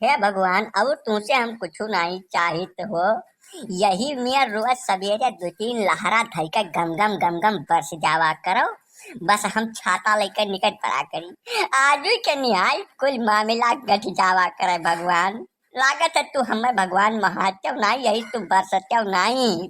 हे भगवान, अब तुमसे हम कुछ नहीं चाहित हो। यही मैं रोज सवेरे 2-3 लहरा धई के गम गम गम गम बरस जावा करो। बस हम छाता लेकर निकट पड़ा करी। आजू के निहाय कुल मामला गठ जावा करे भगवान। लागत है तू हमें भगवान महात्व नहीं, यही तू बरसत्व नहीं।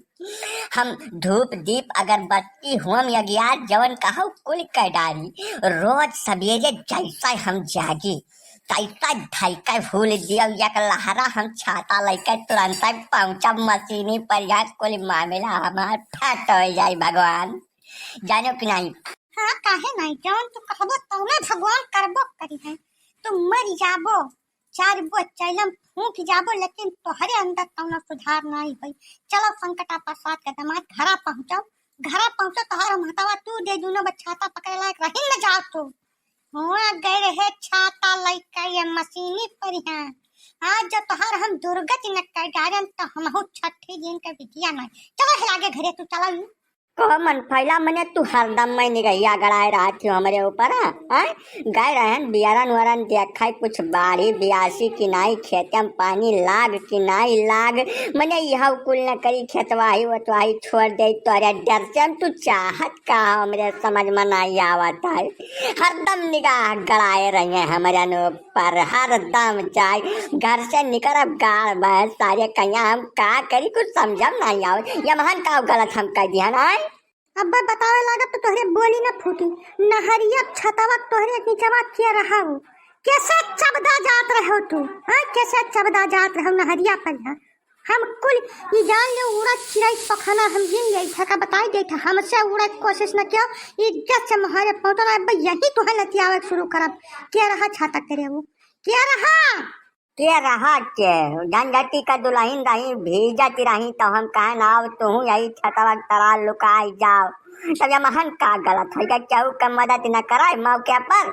हम धूप दीप अगरबत्ती होम यज्ञात जवन कहू कुल कर डारी। रोज सवेरे जैसा हम जागी तैसा ढाई भूल दिया एक लहरा हम छाता लेकर तुरंत पहुंचा मशीनी पर यहाँ कुल मामला हमार फट हो जाए भगवान। जानो कि नहीं? हाँ काहे नहीं, जौन तू कहबो तौने भगवान करबो करी है। तू मर जाबो, चार गो चैलम फूंक जाबो, लेकिन तोहरे अंदर कौनो सुधार नहीं होई। चलो संकटा प्रसाद के दमाद घरा पहुंचो तोहर महतावा तू दे दूनो बछाता पकड़े लायक रही न जाओ तू। हुआ गए रहे छाता लइका ये मशीनी पर है। आज जो तोहर हम दुर्गति न कर डारन तो हमहु छठी दिन के बिटिया नहीं। चलो हिलागे घरे तू चलो। कह मन फैला मने तू हरदम मैं निगहिया गड़ाए रहा थी हमारे ऊपर। गए रहन बियारन वरन देखा कुछ बाढ़ी बियासी कि नहीं, खेत में पानी लाग कि नहीं लाग। मने यह कुल न करी खेतवाही वतवाही छोड़ दे तोरे डर से। तू चाहत का हमरे समझ में नहीं आवत है। हरदम निगाह गड़ाए रहे हमारे ऊपर, हरदम जाए घर से निकल गाड़ बह सारे कहीं हम का करी कुछ समझम नहीं आवत। ये महान का गलत हम कह दिया ना। अब्बा बतावे लगा तो तोहरे बोली न फूटी। नहरिया छतवा तोहरे नीचवा किया रहा हूँ, कैसे चबदा जात रहो तू? हाँ कैसे चबदा जात रहो नहरिया पर? हम कुल ये जान ले उड़ा चिड़ै पखाना हम जिन गई था का बताई गई था, हमसे उड़ा कोशिश न किया। इज्जत से महारे पहुंचो ना अब्बा, यही तो है लतियावे शुरू करब। क्या रहा छाता करे वो क्या रहा के झंझटी का दुल्हन रही भीजती रही तो हम कहे ना तू यही छतवा तरा लुकाई जाओ। तब ये महान का गलत है क्या का मदद न कराए मौके पर?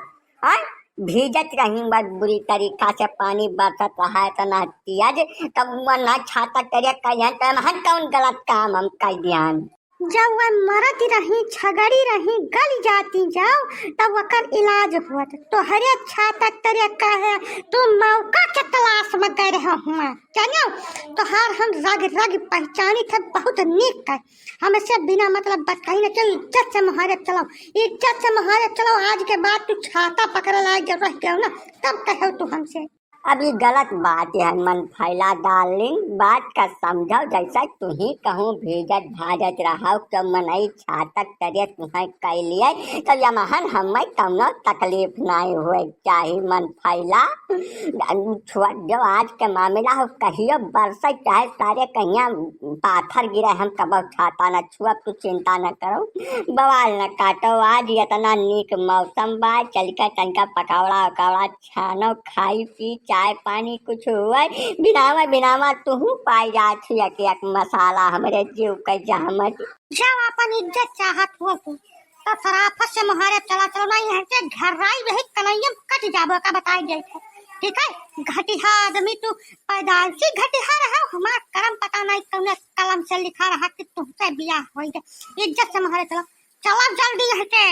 भीजत रही बस बुरी तरीका से पानी बरसत रहा है तो ना तियाज तब ना छाता करे कहिए तो महान कौन गलत काम हम कह दियान। जब वह मरती रही छगड़ी रही गल जाती जाओ तब वकर इलाज हुआ तो हरे छाता तरे कहे तू मौका के तलाश में गए रहो हुआ जानो तो हर हम रग रग पहचानी थे बहुत नीक है। हमसे बिना मतलब बात कही ना चलो, इज्जत से महारे चलो। आज के बाद तू छाता पकड़ ला जब रह गयो ना तब कहो तू हमसे। अभी गलत बात है मन फैला डार्लिंग, बात का समझो जैसा तू ही कहूँ भेजत भाजत रहा तो मनई छातक तरे तुम्हें कह लिए तो ये महान हमें कौनो तकलीफ नहीं हुए चाहे मन फैला। जो आज के मामला हो कहियो बरसे चाहे सारे कहिया पाथर गिरे हम कब छाता न छुआ, तू चिंता न करो बवाल न काटो। आज इतना नीक मौसम बा, चल के तनका पकौड़ा उकौड़ा छानो खाई पी चाय पानी कुछ हुआ बिनावा तू पाई जात एक मसाला हमरे जीव के जहमत। जब अपन इज्जत चाहत हो तो सराफत से मुहारे चला चलो नहीं है से घराई रही कलैया कट जाबो का बताई गई है। ठीक है घटिया आदमी तू पैदाइशी घटिया रहा, हमारा कर्म पता नहीं तुमने कलम से लिखा रहा कि तुमसे बियाह हो। इज्जत से मुहारे चलो जल्दी है।